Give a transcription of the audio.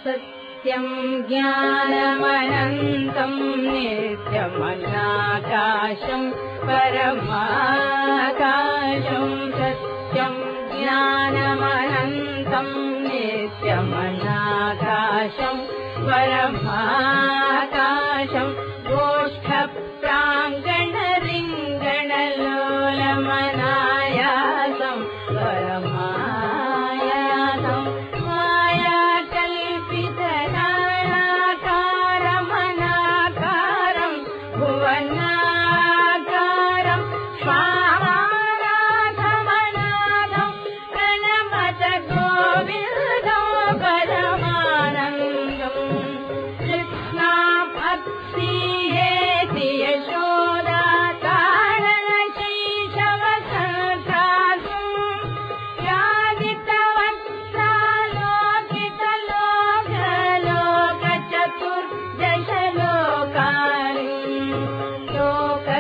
सत्यं ज्ञानमनन्तं नित्यमनाकाशं परमाकाशं सत्यं ज्ञानमनन्तं नित्यमनाकाशं परमाकाशं गोष्ठप्राङ्गणरिङ्गणलोलमनायासं परमायासं मायाकल्पितनाकारमनाकारं भुवनाकारं स्वामानाथमनाथं प्रणमत गोविन्दं परमानन्दम् कृष्णाभक्तिहेति यशोदा कारणशैशवसन्त्रासुं यादितवत्सा लोकितलोकचतुर्दशलोकानि लोकत्रयपुरम्